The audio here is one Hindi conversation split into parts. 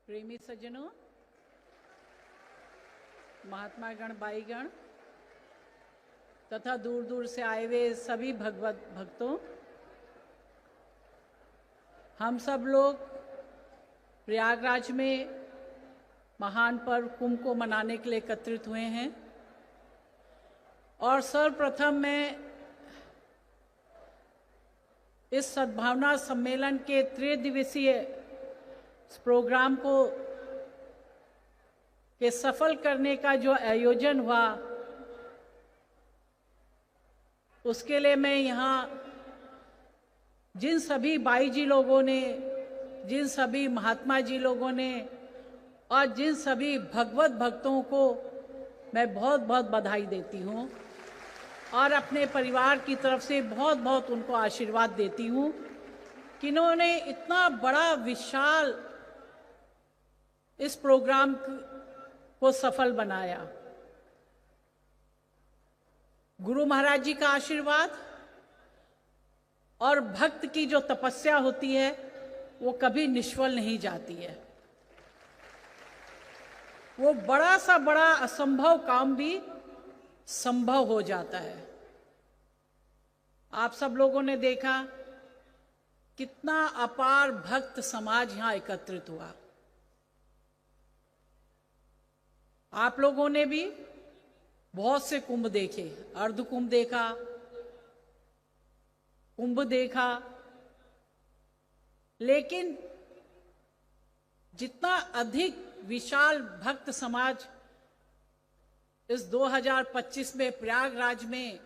प्रेमी सज्जनों, महात्मा गण, भाई गण तथा दूर दूर से आए हुए सभी भगवत भक्तों, हम सब लोग प्रयागराज में महान पर्व कुंभ को मनाने के लिए एकत्रित हुए हैं। और सर्वप्रथम मैं इस सद्भावना सम्मेलन के त्रिदिवसीय प्रोग्राम को के सफल करने का जो आयोजन हुआ, उसके लिए मैं यहाँ जिन सभी बाई जी लोगों ने, जिन सभी महात्मा जी लोगों ने और जिन सभी भगवत भक्तों को मैं बहुत बहुत बधाई देती हूँ और अपने परिवार की तरफ से बहुत बहुत उनको आशीर्वाद देती हूँ कि इन्होंने इतना बड़ा विशाल इस प्रोग्राम को सफल बनाया। गुरु महाराज जी का आशीर्वाद और भक्त की जो तपस्या होती है वो कभी निष्फल नहीं जाती है। वो बड़ा सा बड़ा असंभव काम भी संभव हो जाता है। आप सब लोगों ने देखा कितना अपार भक्त समाज यहां एकत्रित हुआ। आप लोगों ने भी बहुत से कुंभ देखे, अर्ध कुंभ देखा, कुंभ देखा, लेकिन जितना अधिक विशाल भक्त समाज इस 2025 में प्रयागराज में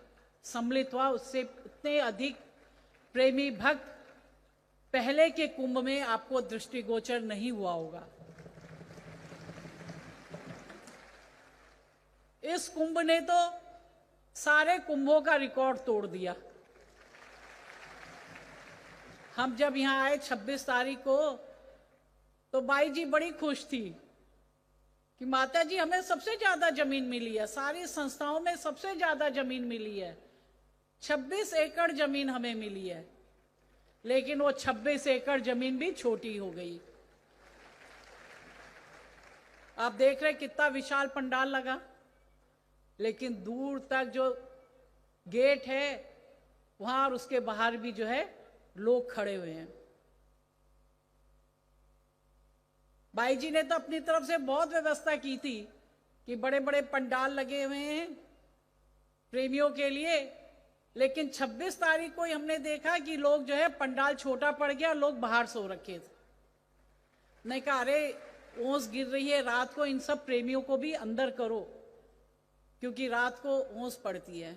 सम्मिलित हुआ, उससे उतने अधिक प्रेमी भक्त पहले के कुंभ में आपको दृष्टिगोचर नहीं हुआ होगा। इस कुंभ ने तो सारे कुंभों का रिकॉर्ड तोड़ दिया। हम जब यहां आए 26 तारीख को तो बाई जी बड़ी खुश थी कि माता जी हमें सबसे ज्यादा जमीन मिली है, सारी संस्थाओं में सबसे ज्यादा जमीन मिली है, 26 एकड़ जमीन हमें मिली है। लेकिन वो 26 एकड़ जमीन भी छोटी हो गई। आप देख रहे कितना विशाल पंडाल लगा, लेकिन दूर तक जो गेट है वहां और उसके बाहर भी जो है लोग खड़े हुए हैं। बाई जी ने तो अपनी तरफ से बहुत व्यवस्था की थी कि बड़े बड़े पंडाल लगे हुए हैं प्रेमियों के लिए, लेकिन 26 तारीख को हमने देखा कि लोग जो है पंडाल छोटा पड़ गया, लोग बाहर सो रखे थे। नहीं कहा अरे ओस गिर रही है रात को, इन सब प्रेमियों को भी अंदर करो क्योंकि रात को ओस पड़ती है।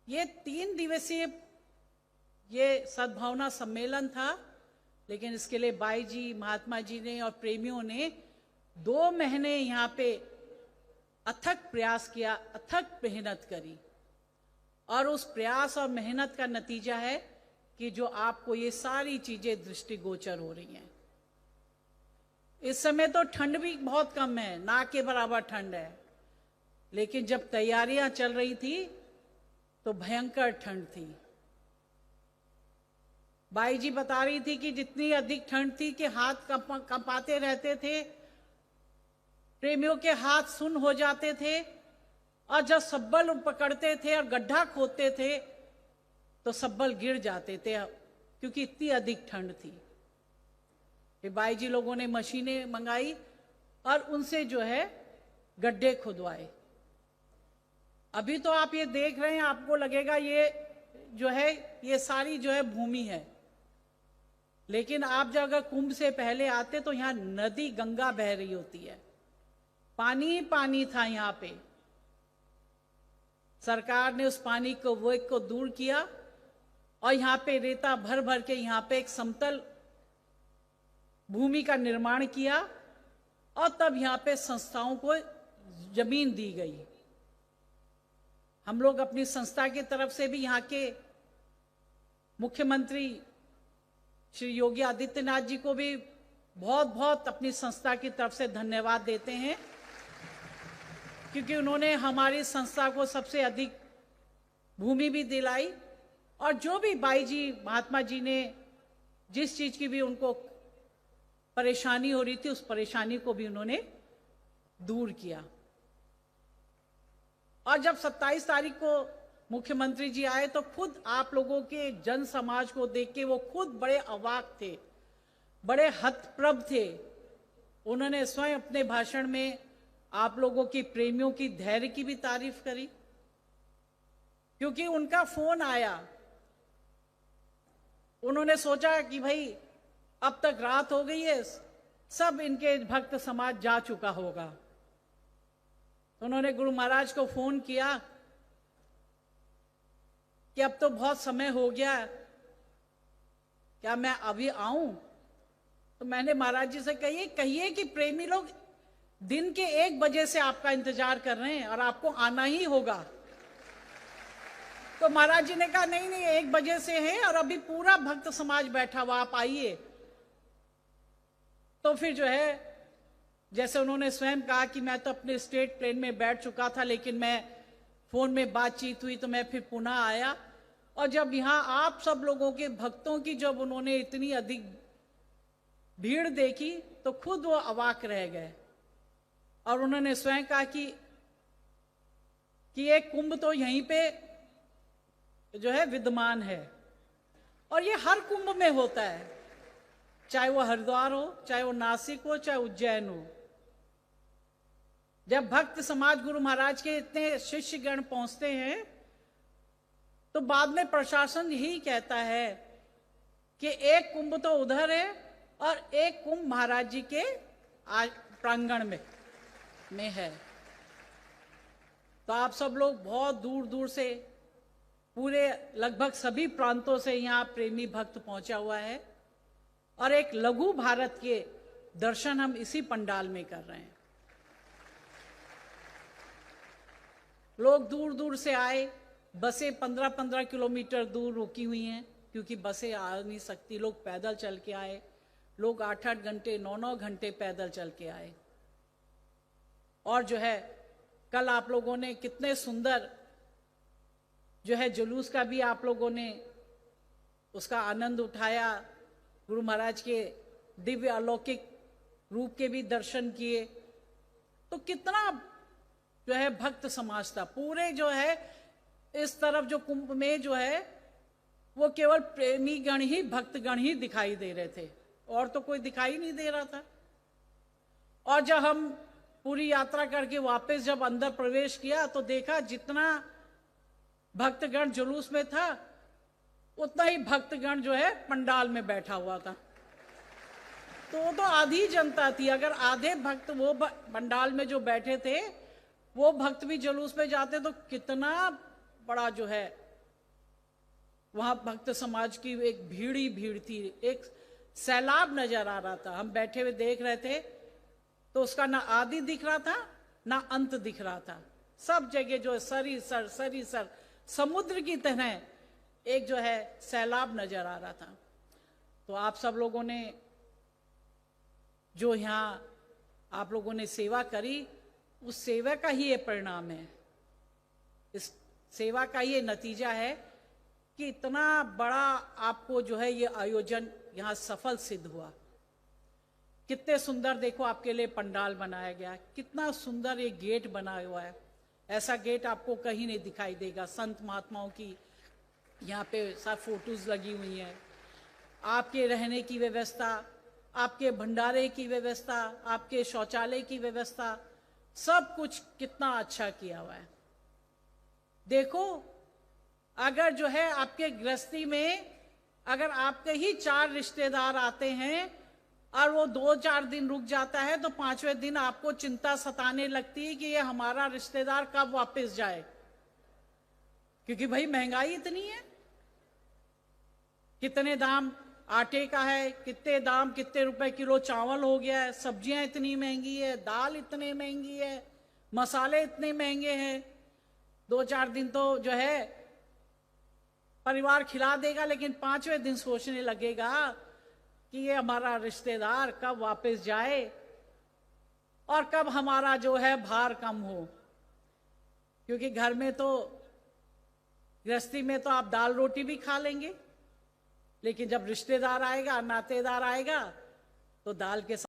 ये 3 दिवसीय ये सद्भावना सम्मेलन था, लेकिन इसके लिए बाई जी, महात्मा जी ने और प्रेमियों ने 2 महीने यहाँ पे अथक प्रयास किया, अथक मेहनत करी। और उस प्रयास और मेहनत का नतीजा है कि जो आपको ये सारी चीजें दृष्टिगोचर हो रही हैं। इस समय तो ठंड भी बहुत कम है, ना के बराबर ठंड है, लेकिन जब तैयारियां चल रही थी तो भयंकर ठंड थी। बाई जी बता रही थी कि जितनी अधिक ठंड थी कि हाथ कंपाते रहते थे, प्रेमियों के हाथ सुन्न हो जाते थे, और जब सब्बल पकड़ते थे और गड्ढा खोदते थे तो सब्बल गिर जाते थे क्योंकि इतनी अधिक ठंड थी। फिर बाई जी लोगों ने मशीनें मंगाई और उनसे जो है गड्ढे खुदवाए। अभी तो आप ये देख रहे हैं, आपको लगेगा ये जो है ये सारी जो है भूमि है, लेकिन आप जब अगर कुंभ से पहले आते तो यहाँ नदी गंगा बह रही होती है, पानी ही पानी था यहाँ पे। सरकार ने उस पानी को वेग को दूर किया और यहाँ पे रेता भर भर के यहाँ पे एक समतल भूमि का निर्माण किया और तब यहाँ पे संस्थाओं को जमीन दी गई। हम लोग अपनी संस्था की तरफ से भी यहाँ के मुख्यमंत्री श्री योगी आदित्यनाथ जी को भी बहुत बहुत अपनी संस्था की तरफ से धन्यवाद देते हैं, क्योंकि उन्होंने हमारी संस्था को सबसे अधिक भूमि भी दिलाई। और जो भी बाई जी, महात्मा जी ने जिस चीज की भी उनको परेशानी हो रही थी, उस परेशानी को भी उन्होंने दूर किया। और जब 27 तारीख को मुख्यमंत्री जी आए तो खुद आप लोगों के जन समाज को देख के वो खुद बड़े अवाक थे, बड़े हतप्रभ थे। उन्होंने स्वयं अपने भाषण में आप लोगों की प्रेमियों की धैर्य की भी तारीफ करी, क्योंकि उनका फोन आया। उन्होंने सोचा कि भाई अब तक रात हो गई है, सब इनके भक्त समाज जा चुका होगा। तो उन्होंने गुरु महाराज को फोन किया कि अब तो बहुत समय हो गया, क्या मैं अभी आऊं? तो मैंने महाराज जी से कहिए कि प्रेमी लोग दिन के 1 बजे से आपका इंतजार कर रहे हैं और आपको आना ही होगा। तो महाराज जी ने कहा नहीं नहीं, 1 बजे से है और अभी पूरा भक्त समाज बैठा हुआ, आप आइए। तो फिर जो है, जैसे उन्होंने स्वयं कहा कि मैं तो अपने स्टेट प्लेन में बैठ चुका था, लेकिन मैं फोन में बातचीत हुई तो मैं फिर पुनः आया। और जब यहाँ आप सब लोगों के भक्तों की जब उन्होंने इतनी अधिक भीड़ देखी तो खुद वो अवाक रह गए। और उन्होंने स्वयं कहा कि ये कुंभ तो यहीं पे जो है विद्यमान है, और ये हर कुंभ में होता है, चाहे वो हरिद्वार हो, चाहे वो नासिक हो, चाहे उज्जैन हो। जब भक्त समाज गुरु महाराज के इतने शिष्यगण पहुंचते हैं तो बाद में प्रशासन यही कहता है कि एक कुंभ तो उधर है और एक कुंभ महाराज जी के प्रांगण में है। तो आप सब लोग बहुत दूर दूर से, पूरे लगभग सभी प्रांतों से यहाँ प्रेमी भक्त पहुंचा हुआ है, और एक लघु भारत के दर्शन हम इसी पंडाल में कर रहे हैं। लोग दूर दूर से आए, बसें 15-15 किलोमीटर दूर रुकी हुई हैं, क्योंकि बसें आ नहीं सकती। लोग पैदल चल के आए, लोग 8-8 घंटे 9-9 घंटे पैदल चल के आए। और जो है, कल आप लोगों ने कितने सुंदर जो है जुलूस का भी आप लोगों ने उसका आनंद उठाया, गुरु महाराज के दिव्य अलौकिक रूप के भी दर्शन किए। तो कितना जो है भक्त समाज था। पूरे जो है इस तरफ जो कुंभ में जो है वो केवल प्रेमी गण ही, भक्तगण ही दिखाई दे रहे थे, और तो कोई दिखाई नहीं दे रहा था। और जब हम पूरी यात्रा करके वापस जब अंदर प्रवेश किया तो देखा जितना भक्तगण जुलूस में था उतना ही भक्तगण जो है पंडाल में बैठा हुआ था। तो वो तो आधी जनता थी। अगर आधे भक्त वो पंडाल में जो बैठे थे वो भक्त भी जुलूस में जाते तो कितना बड़ा जो है वहां भक्त समाज की एक भीड़ ही भीड़ थी, एक सैलाब नजर आ रहा था। हम बैठे हुए देख रहे थे तो उसका ना आदि दिख रहा था ना अंत दिख रहा था। सब जगह जो सरीसर समुद्र की तरह एक जो है सैलाब नजर आ रहा था। तो आप सब लोगों ने जो यहाँ आप लोगों ने सेवा करी, उस सेवा का ही ये परिणाम है, इस सेवा का ये नतीजा है कि इतना बड़ा आपको जो है ये आयोजन यहाँ सफल सिद्ध हुआ। कितने सुंदर देखो आपके लिए पंडाल बनाया गया, कितना सुंदर ये गेट बना हुआ है। ऐसा गेट आपको कहीं नहीं दिखाई देगा। संत महात्माओं की यहाँ पे सब फोटोज लगी हुई हैं। आपके रहने की व्यवस्था, आपके भंडारे की व्यवस्था, आपके शौचालय की व्यवस्था, सब कुछ कितना अच्छा किया हुआ है। देखो, अगर जो है आपके गृहस्थी में अगर आपके ही 4 रिश्तेदार आते हैं और वो 2-4 दिन रुक जाता है तो 5वें दिन आपको चिंता सताने लगती है कि ये हमारा रिश्तेदार कब वापस जाए, क्योंकि भाई महंगाई इतनी है। कितने दाम आटे का है, कितने रुपए किलो चावल हो गया है, सब्जियां इतनी महंगी है, दाल इतनी महंगी है, मसाले इतने महंगे हैं। 2-4 दिन तो जो है परिवार खिला देगा, लेकिन 5वें दिन सोचने लगेगा कि ये हमारा रिश्तेदार कब वापस जाए और कब हमारा जो है भार कम हो। क्योंकि घर में तो गृहस्थी में तो आप दाल रोटी भी खा लेंगे, लेकिन जब रिश्तेदार आएगा, नातेदार आएगा, तो दाल के